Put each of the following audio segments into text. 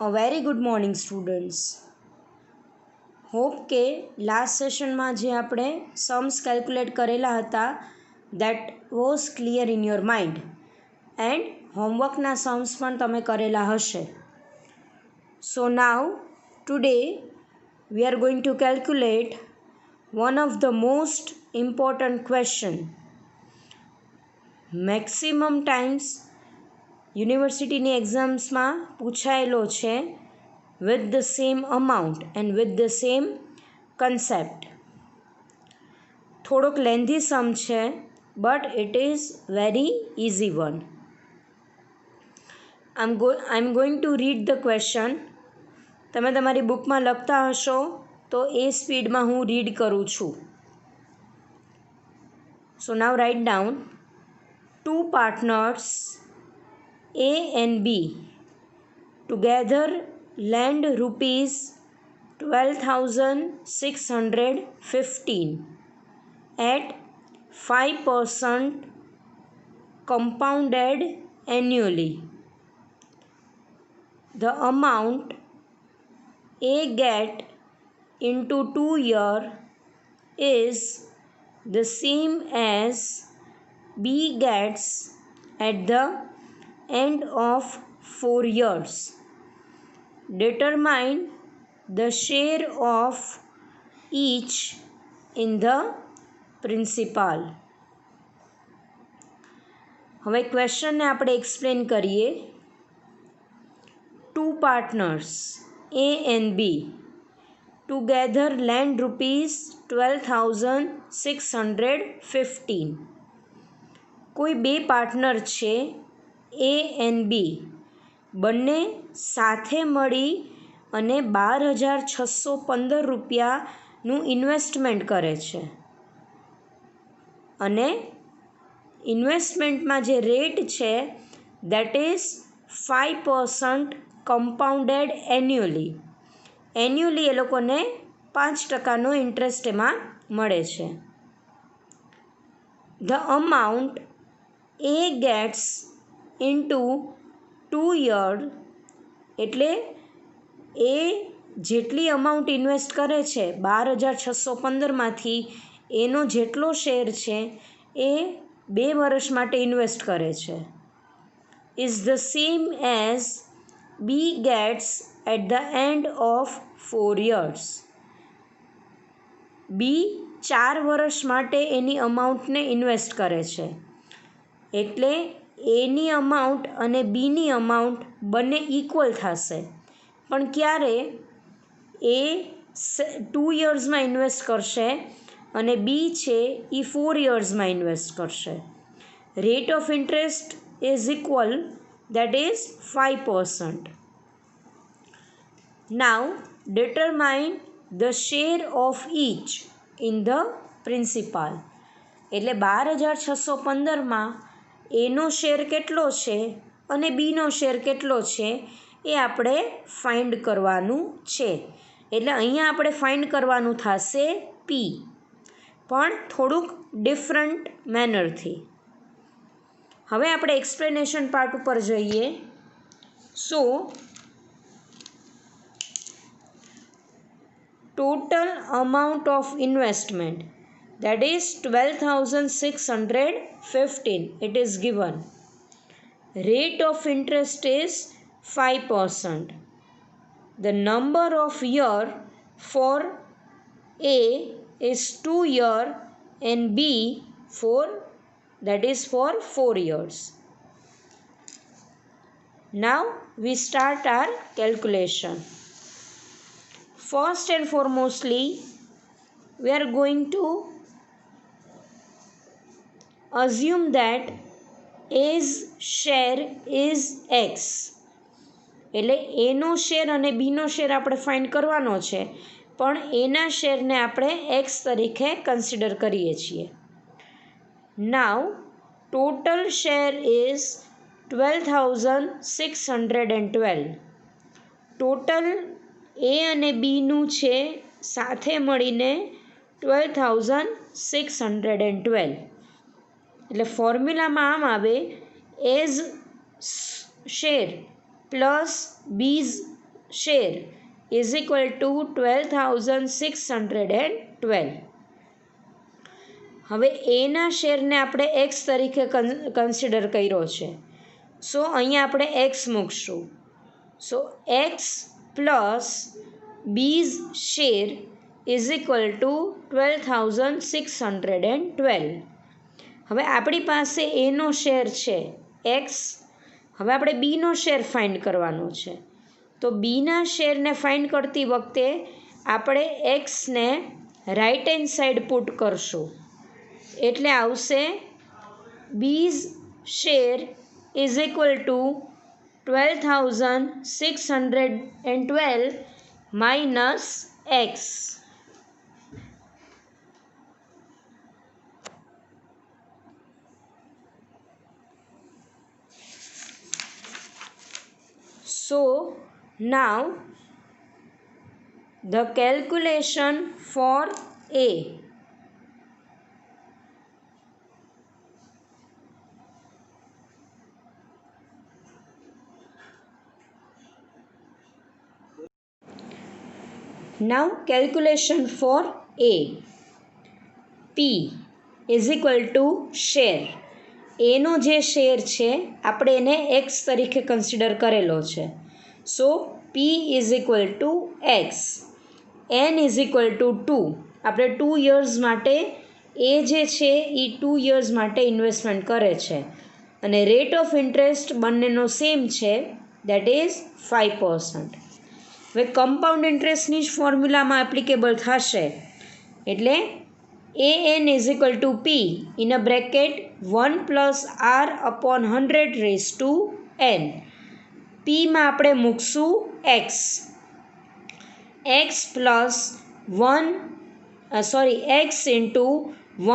A very good morning students. Hope કે last સેશનમાં જે આપણે સમ્સ કેલ્ક્યુલેટ કરેલા હતા that was clear in your mind and હોમવર્કના સમ્સ પણ તમે કરેલા હશે. So now today we are going to calculate one of the most important question. Maximum times યુનિવર્સિટીની એક્ઝામ્સમાં પૂછાયેલો છે with the same amount and with the same concept. થોડોક lengthy સમ છે but it is very easy one. I'm going to read the question. તમે તમારી બુકમાં લખતા હશો તો એ સ્પીડમાં હું રીડ કરું છું. So now write down, two partners A and B together lend rupees 12,615 at 5% compounded annually. The amount A get into 2 years is the same as B gets at the end of 4 years. Determine the share of each in the principal. હવે ક્વેશ્ચનને આપણે explain કરીએ. Two partners A and B together lend rupees 12,615. કોઈ બે partner છે A and B, બંને સાથે મળી અને 12,615 રૂપિયાનું ઇન્વેસ્ટમેન્ટ કરે છે અને ઇન્વેસ્ટમેન્ટમાં જે રેટ છે દેટ ઇઝ 5% કમ્પાઉન્ડેડ એન્યુઅલી. એન્યુઅલી એ લોકોને 5%નો ઇન્ટરેસ્ટ એમાં મળે છે. The amount A gets into 2 years, એટલે એ જેટલી અમાઉન્ટ ઇન્વેસ્ટ કરે છે 12,615માંથી એનો જેટલો શેર છે એ 2 વર્ષ માટે ઇન્વેસ્ટ કરે છે, is the same as B gets at the end of 4 years. B 4 વર્ષ માટે એની અમાઉન્ટને ઇન્વેસ્ટ કરે છે એટલે એની અમાઉન્ટ અને બીની અમાઉન્ટ બંને ઇક્વલ થશે. પણ ક્યારે? એ 2 યર્સમાં ઇન્વેસ્ટ કરશે અને બી છે એ 4 યર્સમાં ઇન્વેસ્ટ કરશે. Rate of interest is equal, that is 5%. Now determine the share of each in the principal. એટલે 12,615માં એનો શેર કેટલો છે અને બીનો શેર કેટલો છે એ આપણે ફાઇન્ડ કરવાનું છે. એટલે અહીંયા આપણે ફાઇન્ડ કરવાનું થશે પી, પણ થોડુંક ડિફરન્ટ મેનરથી. હવે આપણે એક્સપ્લેનેશન પાર્ટ ઉપર જઈએ. સો total amount of investment that is 12,615, it is given. Rate of interest is 5%. The number of year for A is 2 years and B that is for 4 years. Now we start our calculation. First and foremostly we are going to assume that A's share is X. એટલે એનો share અને બીનો share આપણે find કરવાનો છે, પણ એના શેરને આપણે x તરીકે કન્સિડર કરીએ છીએ. નાવ ટોટલ શેર ઇઝ 12,612. ટોટલ એ અને બીનું છે સાથે મળીને 12,612. એટલે ફોર્મ્યુલામાં આમ આવે as share plus B's share is equal to 12,612. હવે એના શેરને આપણે એક્સ તરીકે કન્સિડર કર્યો છે. સો અહીંયા આપણે એક્સ મૂકશું. So X plus B's share is equal to 12,612. હવે આપણી પાસે એનો શેર છે એક્સ. હવે આપણે બીનો શેર ફાઇન્ડ કરવાનો છે. તો બીના શેરને ફાઇન્ડ કરતી વખતે આપણે એક્સને રાઇટ હેન્ડ સાઈડ પુટ કરશું. એટલે આવશે bees share is equal to 12,612 minus x. So now the calculation for A. Now calculation for A. P is equal to share. એનો જે શેર છે આપણે એને એક્સ તરીકે કન્સિડર કરેલો છે. So P is equal to X. N is equal to 2. આપણે 2 years માટે એ જે છે એ 2 યર્સ માટે ઇન્વેસ્ટમેન્ટ કરે છે અને રેટ ઓફ ઇન્ટરેસ્ટ બંનેનો સેમ છે, દેટ ઇઝ 5%. હવે કમ્પાઉન્ડ ઇન્ટરેસ્ટની જ ફોર્મ્યુલામાં એપ્લિકેબલ થશે. એટલે AN is equal to P in a bracket 1 plus R upon 100 raised to N. P માં આપણે મૂકશું X. X plus 1 X into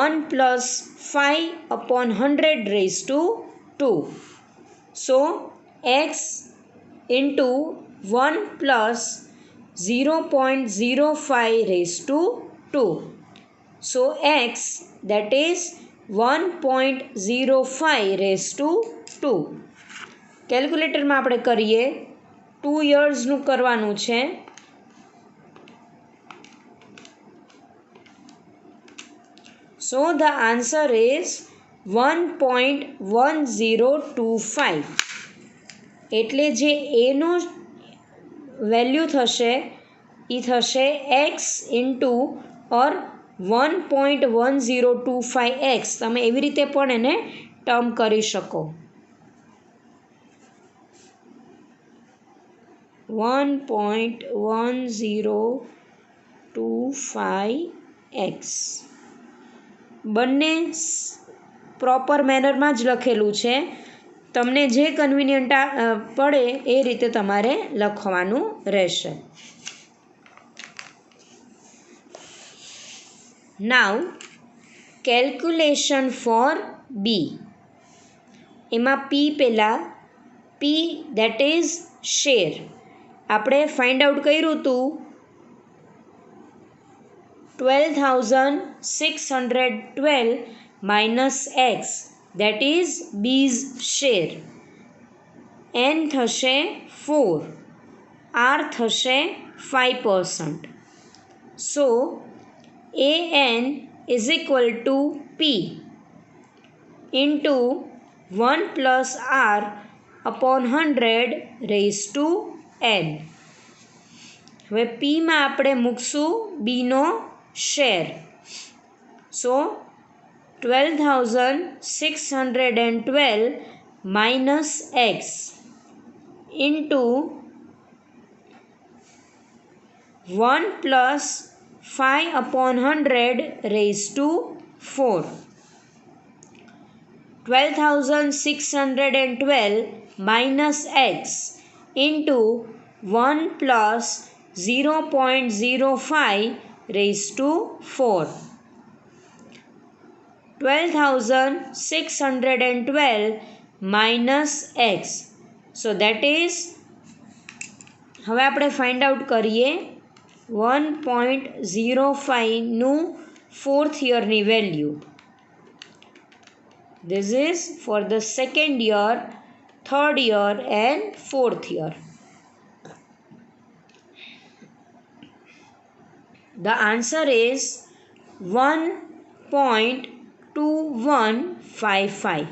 1 plus 5 upon 100 raised to 2. So X into 1 plus 0.05 raised to 2. So x, that is 1.05 raised to 2. કેલ્ક્યુલેટરમાં આપણે કરીએ. 2 યર્સનું કરવાનું છે. So the answer is 1.1025. એટલે જે એનો વેલ્યુ થશે એ થશે x ઇન્ટુ ઓર 1.1025x. તમે એવી રીતે પણ એને ટર્મ કરી શકો. 1.1025x. બંને પ્રોપર મેનરમાં જ લખેલું છે. તમને જે કન્વિનિયન્ટ પડે એ રીતે તમારે લખવાનું રહેશે. Now calculation for B. એમાં P પહેલાં P that is share આપણે ફાઇન્ડ આઉટ કર્યું હતું 12,612 minus x, that is B's share. N થશે 4, R થશે 5%. So AN is equal to P into 1 plus R upon 100 raised to N. હવે P માં આપણે મૂકશું બીનો share. So 12,612 minus x into 1 plus 5 upon 100 raised to 4. 12,612 minus x into 1 plus 0.05 raised to 4. 12,612 minus x. So that is, હવે આપણે find out કરીએ 1.05નું 4th યરની value. This is for the 2nd year, 3rd year and 4th year. The answer is 1.2155.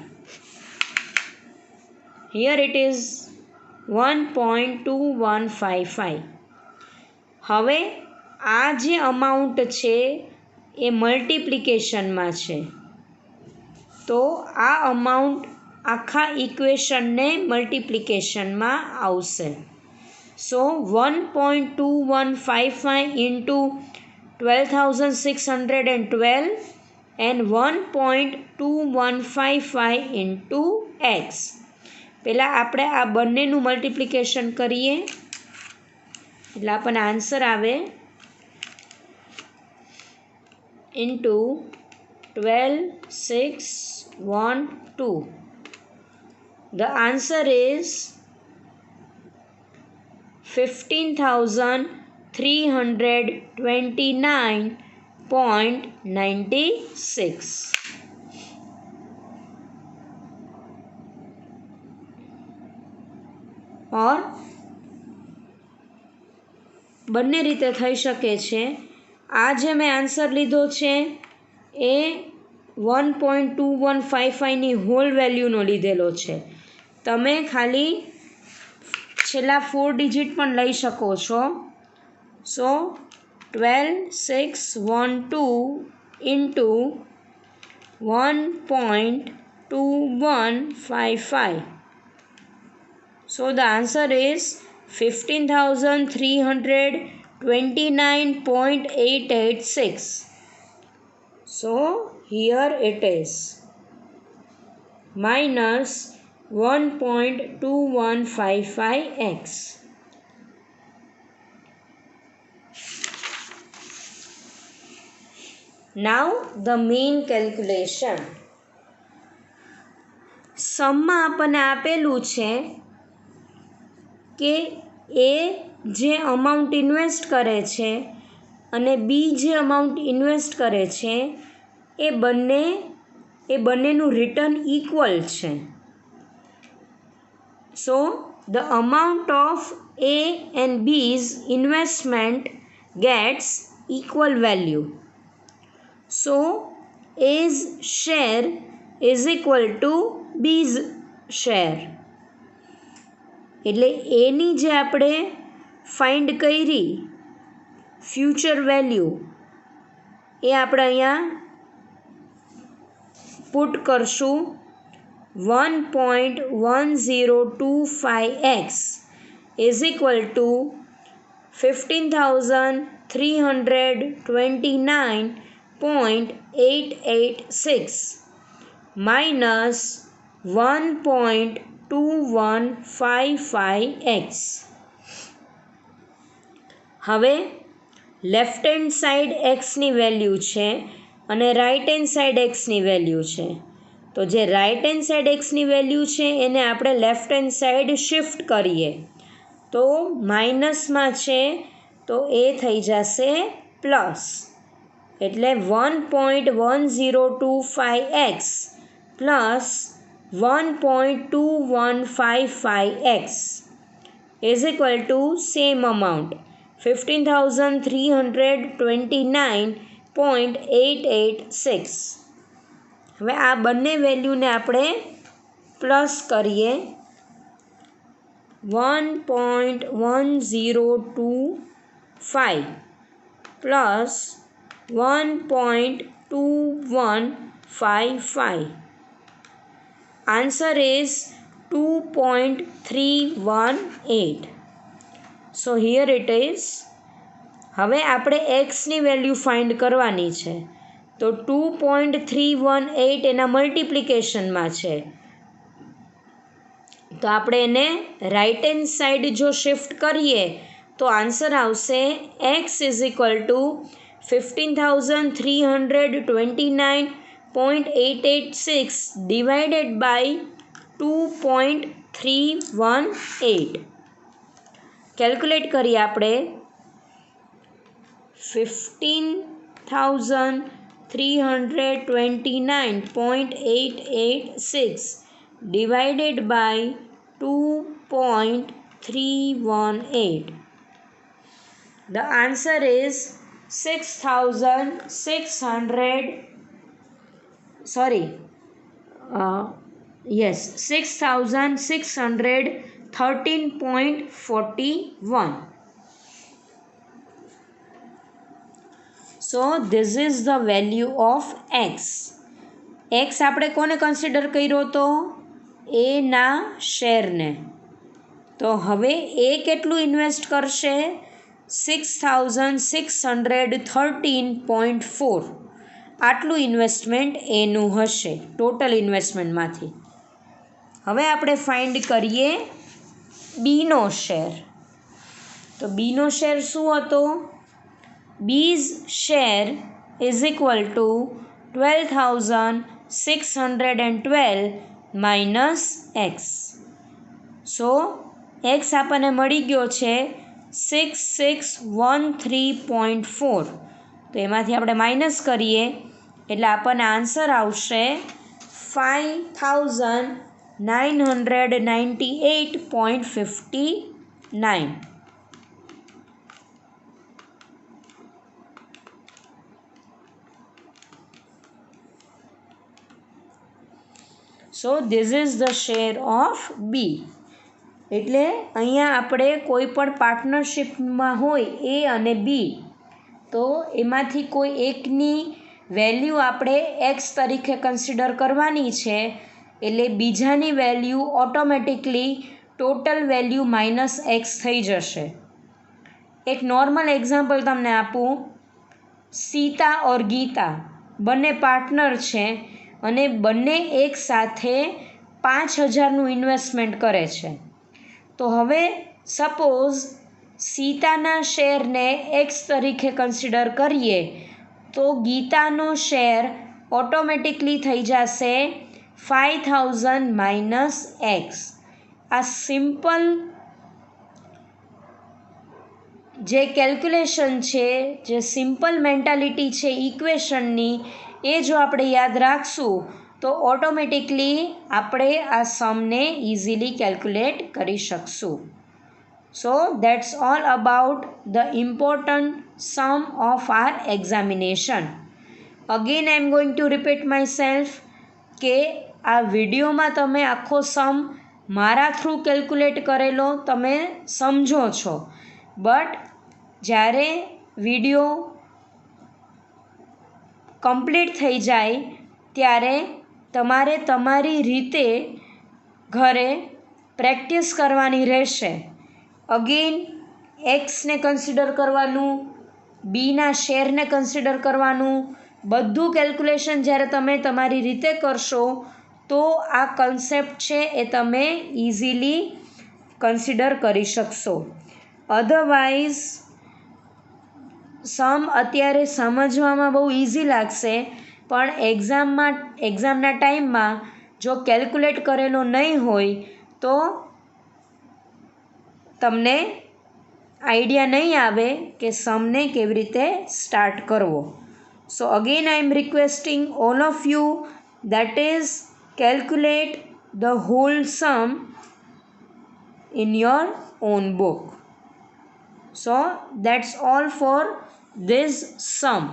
Here it is 1.2155. હવે આ જે amount છે એ મલ્ટિપ્લિકેશનમાં છે, તો આ અમાઉન્ટ આખા ઇક્વેશનને મલ્ટિપ્લિકેશનમાં આવશે. સો 1.2155 ઇન્ટુ 12,612 and 1.2155 ઇન્ટુ એક્સ. પહેલાં આપણે આ બંનેનું મલ્ટિપ્લિકેશન કરીએ એટલે આપણને આન્સર આવે ઇન્ટુ 12,612. The answer is 15,329.96. और બંને રીતે થઈ શકે છે. આ જે મેં આન્સર લીધો છે એ 1.2155ની હોલ વેલ્યુનો લીધેલો છે. તમે ખાલી છેલ્લા 4 ડિજિટ પણ લઈ શકો છો. સો 12,612 into 1.2155. So the answer is 15,329.886. So here it is minus 1.2155x. Now the mean calculation. સમમાં આપણને આપેલું છે કે એ જે અમાઉન્ટ ઇન્વેસ્ટ કરે છે અને બી જે અમાઉન્ટ ઇન્વેસ્ટ કરે છે એ બંનેનું રિટર્ન ઇક્વલ છે. So the amount of A and B's investment gets equal value. So A's share is equal to B's share. એટલે એની જે આપણે ફાઇન્ડ કરી ફ્યુચર વેલ્યુ એ આપણે અહીંયા પુટ કરશું 1.1025x is equal to 15,329.886 minus 1.2155x. હવે left hand side એક્સની value છે અને રાઇટ હેન્ડ સાઈડ એક્સની વેલ્યુ છે. તો જે રાઇટ હેન્ડ સાઈડ એક્સની વેલ્યુ છે એને આપણે લેફ્ટ હેન્ડ સાઈડ શિફ્ટ કરીએ તો માઇનસમાં છે તો એ થઈ જશે પ્લસ. એટલે 1.1025x plus 1.2155x is equal to same amount 15,329.886. હવે આ બંને વેલ્યુને આપણે પ્લસ કરીએ 1.1025 plus 1.2155. Answer is 2.318. So here it is. હવે આપણે એક્સની વેલ્યુ ફાઇન્ડ કરવાની છે તો 2.318 એના મલ્ટિપ્લિકેશનમાં છે તો આપણે એને રાઇટ હેન્ડ સાઈડ જો શિફ્ટ કરીએ તો આન્સર આવશે x is equal to 15,329.886 divided by 2.318. Calculate કરીએ આપણે 15,329.886 divided by 2.318. The answer is 6,613.41. So this is the value of x. x આપણે કોને કન્સિડર કર્યો તો એના શેરને. તો હવે એ કેટલું ઇન્વેસ્ટ કરશે 6,613.4. આટલું ઇન્વેસ્ટમેન્ટ એનું હશે ટોટલ ઇન્વેસ્ટમેન્ટમાંથી. હવે આપણે ફાઇન્ડ કરીએ બીનો શેર. તો બીનો શેર શું હતો? Bees share is equal to 12,612 minus x. So x આપણને મળી ગયો છે 6,613.4. તો એમાંથી આપણે માઇનસ કરીએ એટલે આપણને આન્સર આવશે 5,998.59. So this is the share of B. એટલે અહીંયા આપણે કોઈ પણ પાર્ટનરશિપમાં હોય એ અને બી, તો એમાંથી કોઈ એકની વેલ્યુ આપણે એક્સ તરીકે કન્સિડર કરવાની છે. એટલે બીજાની value automatically total value minus x થઈ જશે. એક નોર્મલ એક્ઝામ્પલ તમને આપું. સીતા ઓર ગીતા બંને પાર્ટનર છે અને બંને એક સાથે 5,000નું ઇન્વેસ્ટમેન્ટ કરે છે. તો હવે સપોઝ સીતાના શેરને એક્સ તરીકે કન્સિડર કરીએ તો ગીતાનો શેર ઓટોમેટિકલી થઈ જશે 5,000 માઇનસ એક્સ. આ સિમ્પલ જે કેલ્ક્યુલેશન છે, જે સિમ્પલ મેન્ટાલિટી છે ઇક્વેશનની, એ જો આપણે યાદ રાખશું તો ઓટોમેટિકલી આપણે આ સમને ઇઝીલી કેલ્ક્યુલેટ કરી શકશું. So that's all about the important sum of our examination. Again I am going to repeat myself કે આ વિડીયોમાં તમે આખો સમ મારા થ્રુ કેલ્ક્યુલેટ કરેલો તમે સમજો છો, બટ જ્યારે વિડીયો કમ્પ્લીટ થઈ જાય ત્યારે તમારે તમારી રીતે ઘરે પ્રેક્ટિસ કરવાની રહેશે. અગેન એક્સને કન્સિડર કરવાનું, બીના શેરને કન્સિડર કરવાનું, બધું કેલ્ક્યુલેશન જ્યારે તમે તમારી રીતે કરશો તો આ કન્સેપ્ટ છે એ તમે ઇઝીલી કન્સિડર કરી શકશો. અધરવાઇઝ સમ અત્યારે સમજવામાં બહુ ઇઝી લાગશે, પણ એક્ઝામના ટાઈમમાં જો કેલ્ક્યુલેટ કરેલો નહીં હોય તો તમને આઈડિયા નહીં આવે કે સમને કેવી રીતે સ્ટાર્ટ કરવો. So again I am requesting all of you that is calculate the whole sum in your own book. So that's all for this sum.